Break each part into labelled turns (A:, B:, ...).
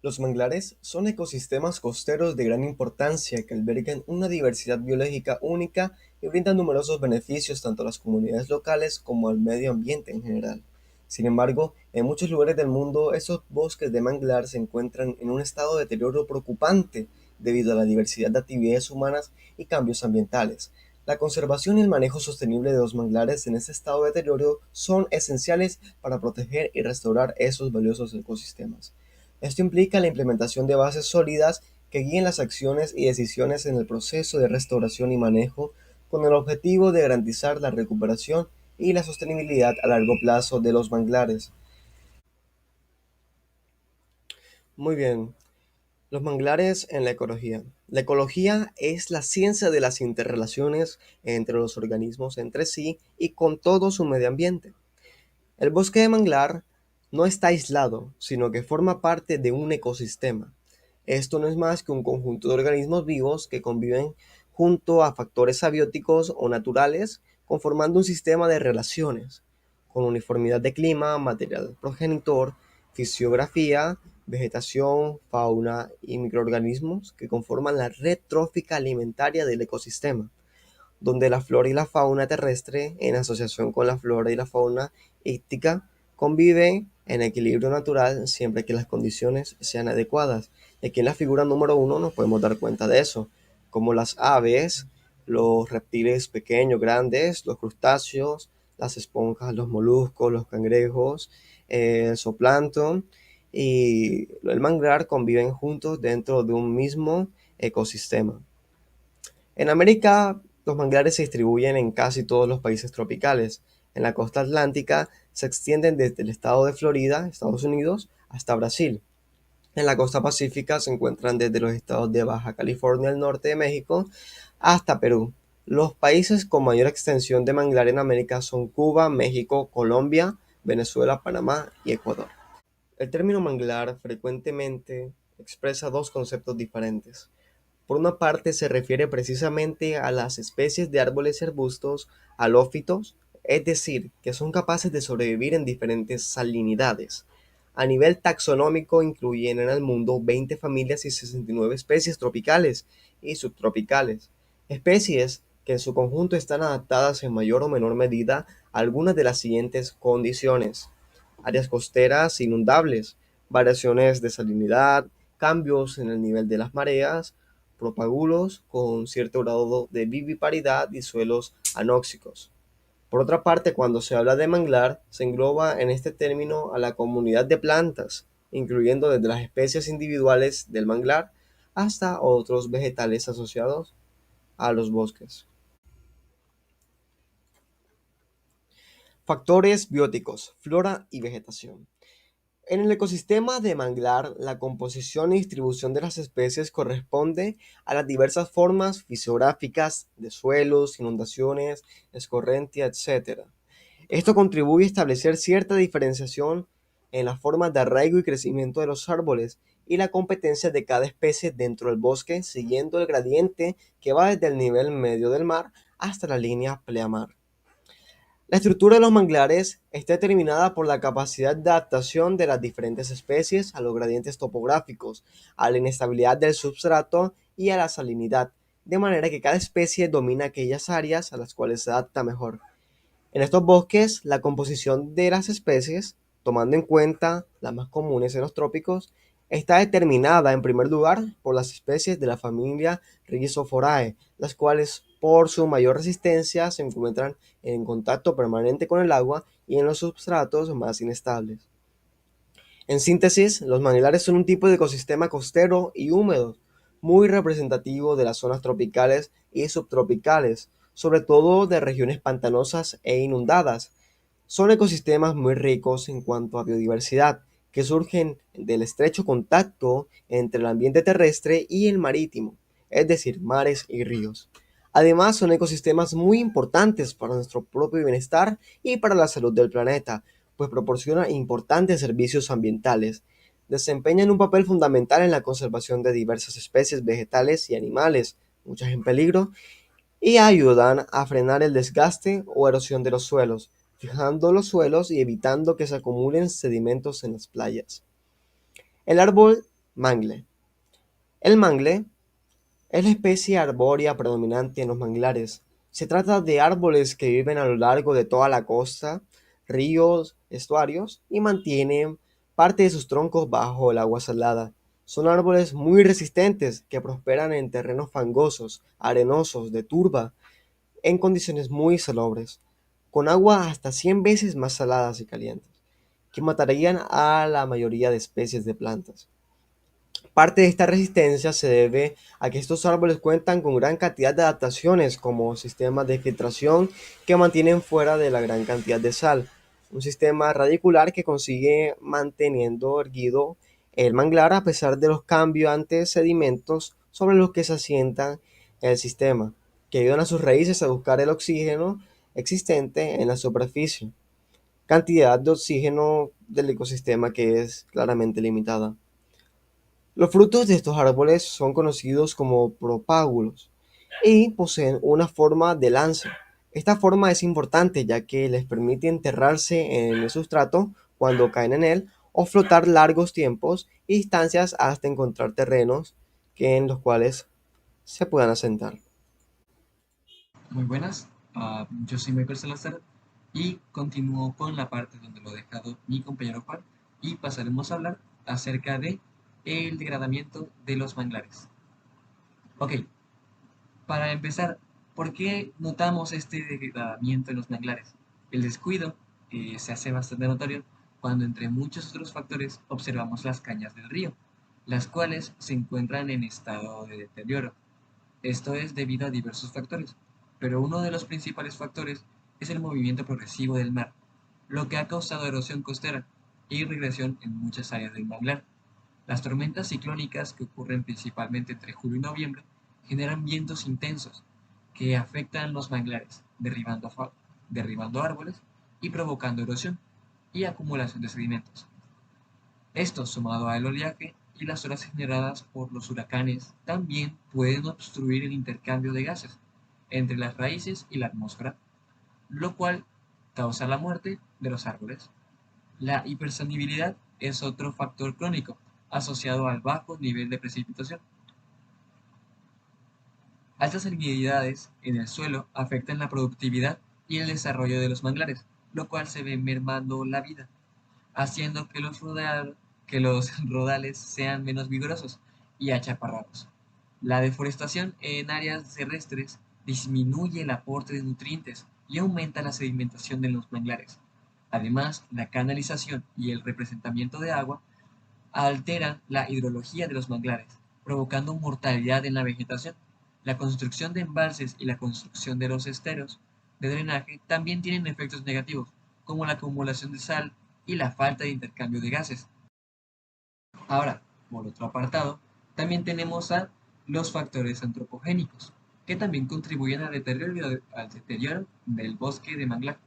A: Los manglares son ecosistemas costeros de gran importancia que albergan una diversidad biológica única y brindan numerosos beneficios tanto a las comunidades locales como al medio ambiente en general. Sin embargo, en muchos lugares del mundo, esos bosques de manglar se encuentran en un estado de deterioro preocupante debido a la diversidad de actividades humanas y cambios ambientales. La conservación y el manejo sostenible de los manglares en ese estado de deterioro son esenciales para proteger y restaurar esos valiosos ecosistemas. Esto implica la implementación de bases sólidas que guíen las acciones y decisiones en el proceso de restauración y manejo, con el objetivo de garantizar la recuperación y la sostenibilidad a largo plazo de los manglares. Muy bien, los manglares en la ecología. La ecología es la ciencia de las interrelaciones entre los organismos entre sí y con todo su medio ambiente. El bosque de manglar no está aislado, sino que forma parte de un ecosistema. Esto no es más que un conjunto de organismos vivos que conviven junto a factores abióticos o naturales, conformando un sistema de relaciones, con uniformidad de clima, material progenitor, fisiografía, vegetación, fauna y microorganismos que conforman la red trófica alimentaria del ecosistema, donde la flora y la fauna terrestre, en asociación con la flora y la fauna íctica, conviven en equilibrio natural siempre que las condiciones sean adecuadas. Y aquí en la figura número uno nos podemos dar cuenta de eso, como las aves, los reptiles pequeños, grandes, los crustáceos, las esponjas, los moluscos, los cangrejos, el zooplancton y el manglar conviven juntos dentro de un mismo ecosistema. En América, los manglares se distribuyen en casi todos los países tropicales. En la costa atlántica se extienden desde el estado de Florida, Estados Unidos, hasta Brasil. En la costa pacífica se encuentran desde los estados de Baja California al norte de México hasta Perú. Los países con mayor extensión de manglar en América son Cuba, México, Colombia, Venezuela, Panamá y Ecuador. El término manglar frecuentemente expresa dos conceptos diferentes. Por una parte, se refiere precisamente a las especies de árboles y arbustos halófitos, es decir, que son capaces de sobrevivir en diferentes salinidades. A nivel taxonómico, incluyen en el mundo 20 familias y 69 especies tropicales y subtropicales, especies que en su conjunto están adaptadas en mayor o menor medida a algunas de las siguientes condiciones: áreas costeras inundables, variaciones de salinidad, cambios en el nivel de las mareas, propagulos con cierto grado de viviparidad y suelos anóxicos. Por otra parte, cuando se habla de manglar, se engloba en este término a la comunidad de plantas, incluyendo desde las especies individuales del manglar hasta otros vegetales asociados a los bosques. Factores bióticos, flora y vegetación. En el ecosistema de manglar, la composición y distribución de las especies corresponde a las diversas formas fisiográficas de suelos, inundaciones, escorrentia, etc. Esto contribuye a establecer cierta diferenciación en las formas de arraigo y crecimiento de los árboles y la competencia de cada especie dentro del bosque, siguiendo el gradiente que va desde el nivel medio del mar hasta la línea pleamar. La estructura de los manglares está determinada por la capacidad de adaptación de las diferentes especies a los gradientes topográficos, a la inestabilidad del substrato y a la salinidad, de manera que cada especie domina aquellas áreas a las cuales se adapta mejor. En estos bosques, la composición de las especies, tomando en cuenta las más comunes en los trópicos, está determinada en primer lugar por las especies de la familia Rhizophorae, las cuales por su mayor resistencia se encuentran en contacto permanente con el agua y en los substratos más inestables. En síntesis, los manglares son un tipo de ecosistema costero y húmedo, muy representativo de las zonas tropicales y subtropicales, sobre todo de regiones pantanosas e inundadas. Son ecosistemas muy ricos en cuanto a biodiversidad, que surgen del estrecho contacto entre el ambiente terrestre y el marítimo, es decir, mares y ríos. Además, son ecosistemas muy importantes para nuestro propio bienestar y para la salud del planeta, pues proporcionan importantes servicios ambientales. Desempeñan un papel fundamental en la conservación de diversas especies vegetales y animales, muchas en peligro, y ayudan a frenar el desgaste o erosión de los suelos, fijando los suelos y evitando que se acumulen sedimentos en las playas. El árbol Mangle. El mangle es la especie arbórea predominante en los manglares. Se trata de árboles que viven a lo largo de toda la costa, ríos, estuarios y mantienen parte de sus troncos bajo el agua salada. Son árboles muy resistentes que prosperan en terrenos fangosos, arenosos, de turba, en condiciones muy salobres, con agua hasta 100 veces más saladas y calientes, que matarían a la mayoría de especies de plantas. Parte de esta resistencia se debe a que estos árboles cuentan con gran cantidad de adaptaciones como sistemas de filtración que mantienen fuera de la gran cantidad de sal, un sistema radicular que consigue manteniendo erguido el manglar a pesar de los cambiantes sedimentos sobre los que se asienta el sistema, que ayudan a sus raíces a buscar el oxígeno existente en la superficie, cantidad de oxígeno del ecosistema que es claramente limitada. Los frutos de estos árboles son conocidos como propágulos y poseen una forma de lanza. Esta forma es importante ya que les permite enterrarse en el sustrato cuando caen en él o flotar largos tiempos y distancias hasta encontrar terrenos en los cuales se puedan asentar.
B: Muy buenas, yo soy Michael Salazar y continúo con la parte donde lo ha dejado mi compañero Juan y pasaremos a hablar acerca de el degradamiento de los manglares. Ok, para empezar, ¿por qué notamos este degradamiento en los manglares? El descuido se hace bastante notorio cuando entre muchos otros factores observamos las cañas del río, las cuales se encuentran en estado de deterioro. Esto es debido a diversos factores, pero uno de los principales factores es el movimiento progresivo del mar, lo que ha causado erosión costera y regresión en muchas áreas del manglar. Las tormentas ciclónicas que ocurren principalmente entre julio y noviembre generan vientos intensos que afectan los manglares, derribando árboles y provocando erosión y acumulación de sedimentos. Esto, sumado al oleaje y las olas generadas por los huracanes, también pueden obstruir el intercambio de gases entre las raíces y la atmósfera, lo cual causa la muerte de los árboles. La hipersonibilidad es otro factor crónico asociado al bajo nivel de precipitación. Altas salinidades en el suelo afectan la productividad y el desarrollo de los manglares, lo cual se ve mermando la vida, haciendo que los rodales sean menos vigorosos y achaparrados. La deforestación en áreas terrestres disminuye el aporte de nutrientes y aumenta la sedimentación de los manglares. Además, la canalización y el representamiento de agua alteran la hidrología de los manglares, provocando mortalidad en la vegetación. La construcción de embalses y la construcción de los esteros de drenaje también tienen efectos negativos, como la acumulación de sal y la falta de intercambio de gases. Ahora, por otro apartado, también tenemos a los factores antropogénicos, que también contribuyen al deterioro del bosque de manglar.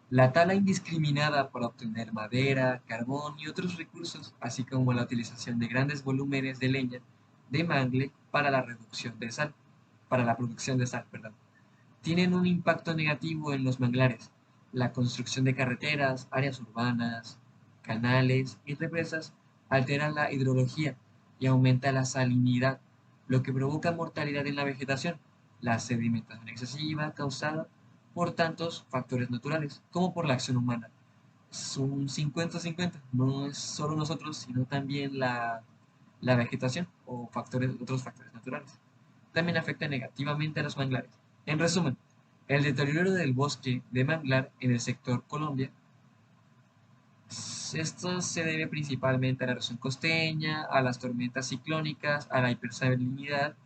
B: La tala indiscriminada para obtener madera, carbón y otros recursos, así como la utilización de grandes volúmenes de leña de mangle para la producción de sal, perdón, tienen un impacto negativo en los manglares. La construcción de carreteras, áreas urbanas, canales y represas alteran la hidrología y aumenta la salinidad, lo que provoca mortalidad en la vegetación, la sedimentación excesiva causada por tantos factores naturales como por la acción humana. Es un 50-50, no es solo nosotros, sino también la vegetación o otros factores naturales. También afecta negativamente a los manglares. En resumen, el deterioro del bosque de manglar en el sector Colombia, esto se debe principalmente a la erosión costeña, a las tormentas ciclónicas, a la hipersalinidad,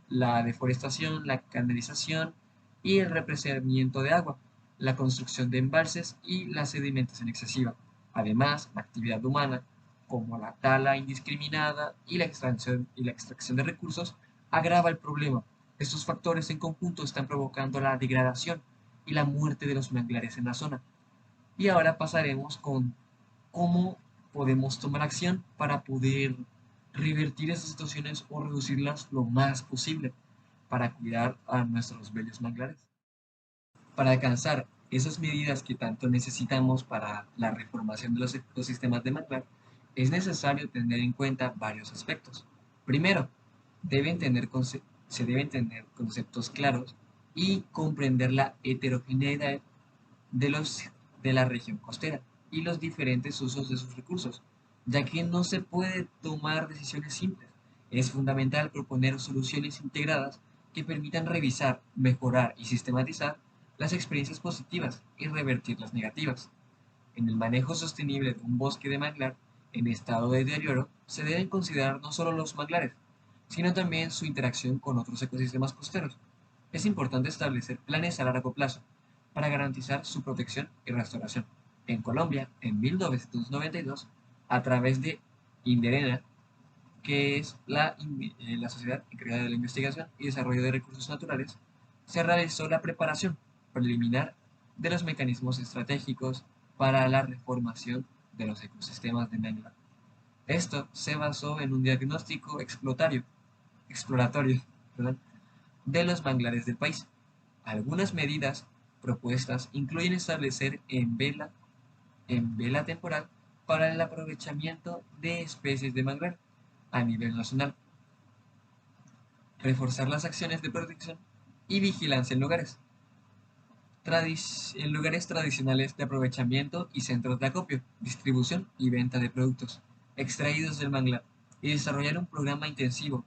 B: la deforestación, la canalización y el represamiento de agua, la construcción de embalses y la sedimentación excesiva. Además, la actividad humana, como la tala indiscriminada y la extracción de recursos, agrava el problema. Estos factores en conjunto están provocando la degradación y la muerte de los manglares en la zona. Y ahora pasaremos con cómo podemos tomar acción para poder revertir esas situaciones o reducirlas lo más posible para cuidar a nuestros bellos manglares. Para alcanzar esas medidas que tanto necesitamos para la reformación de los ecosistemas de manglar, es necesario tener en cuenta varios aspectos. Primero, deben tener se deben tener conceptos claros y comprender la heterogeneidad de, los, de la región costera y los diferentes usos de sus recursos, ya que no se puede tomar decisiones simples. Es fundamental proponer soluciones integradas que permitan revisar, mejorar y sistematizar las experiencias positivas y revertir las negativas. En el manejo sostenible de un bosque de manglar en estado de deterioro, se deben considerar no solo los manglares, sino también su interacción con otros ecosistemas costeros. Es importante establecer planes a largo plazo para garantizar su protección y restauración. En Colombia, en 1992, a través de Inderena, que es la sociedad encargada de la investigación y desarrollo de recursos naturales, se realizó la preparación preliminar de los mecanismos estratégicos para la reformación de los ecosistemas de manglar. Esto se basó en un diagnóstico exploratorio, perdón, de los manglares del país. Algunas medidas propuestas incluyen establecer en vela temporal para el aprovechamiento de especies de manglar a nivel nacional, reforzar las acciones de protección y vigilancia en lugares tradicionales de aprovechamiento y centros de acopio, distribución y venta de productos extraídos del manglar, y desarrollar un programa intensivo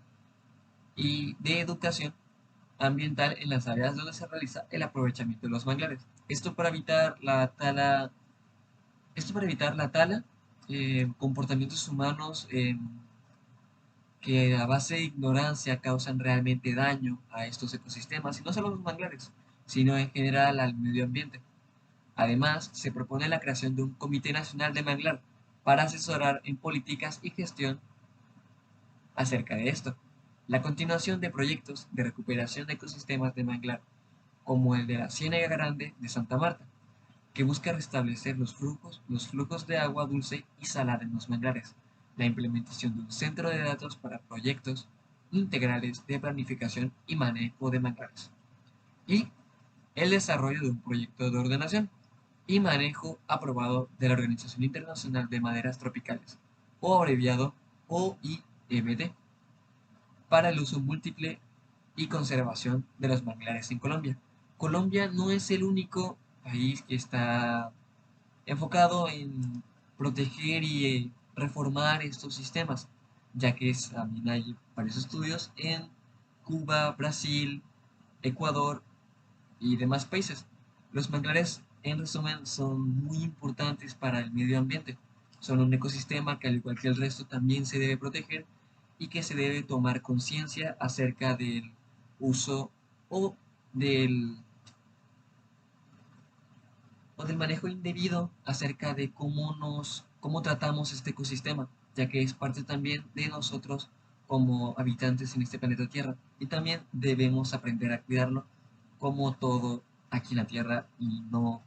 B: y de educación ambiental en las áreas donde se realiza el aprovechamiento de los manglares. Esto para evitar la tala, comportamientos humanos que a base de ignorancia causan realmente daño a estos ecosistemas, y no solo a los manglares, sino en general al medio ambiente. Además, se propone la creación de un Comité Nacional de Manglar para asesorar en políticas y gestión acerca de esto. La continuación de proyectos de recuperación de ecosistemas de manglar, como el de la Ciénaga Grande de Santa Marta, que busca restablecer los flujos de agua dulce y salada en los manglares, la implementación de un centro de datos para proyectos integrales de planificación y manejo de manglares, y el desarrollo de un proyecto de ordenación y manejo aprobado de la Organización Internacional de Maderas Tropicales, o abreviado OIMD, para el uso múltiple y conservación de los manglares en Colombia. Colombia no es el único país que está enfocado en proteger y reformar estos sistemas, ya que también hay varios estudios en Cuba, Brasil, Ecuador y demás países. Los manglares, en resumen, son muy importantes para el medio ambiente. Son un ecosistema que, al igual que el resto, también se debe proteger y que se debe tomar conciencia acerca del uso o del, o del manejo indebido acerca de cómo tratamos este ecosistema, ya que es parte también de nosotros como habitantes en este planeta Tierra. Y también debemos aprender a cuidarlo como todo aquí en la Tierra, y no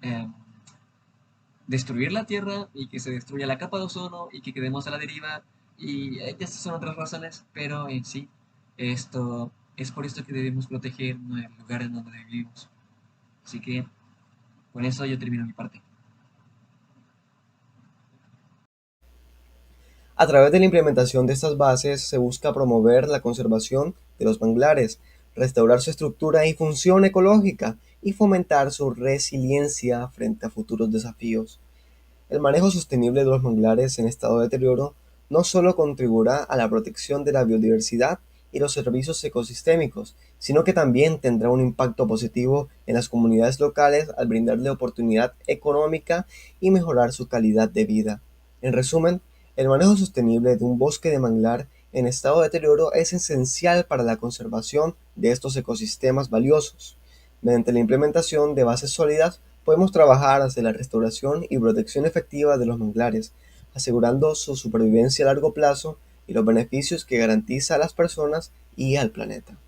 B: eh, destruir la Tierra y que se destruya la capa de ozono y que quedemos a la deriva. Y estas son otras razones, pero en sí, esto es por esto que debemos proteger el lugar en donde vivimos. Así que con eso yo termino mi parte.
A: A través de la implementación de estas bases se busca promover la conservación de los manglares, restaurar su estructura y función ecológica y fomentar su resiliencia frente a futuros desafíos. El manejo sostenible de los manglares en estado de deterioro no solo contribuirá a la protección de la biodiversidad y los servicios ecosistémicos, sino que también tendrá un impacto positivo en las comunidades locales al brindarle oportunidad económica y mejorar su calidad de vida. En resumen, el manejo sostenible de un bosque de manglar en estado de deterioro es esencial para la conservación de estos ecosistemas valiosos. Mediante la implementación de bases sólidas, podemos trabajar hacia la restauración y protección efectiva de los manglares, asegurando su supervivencia a largo plazo y los beneficios que garantiza a las personas y al planeta.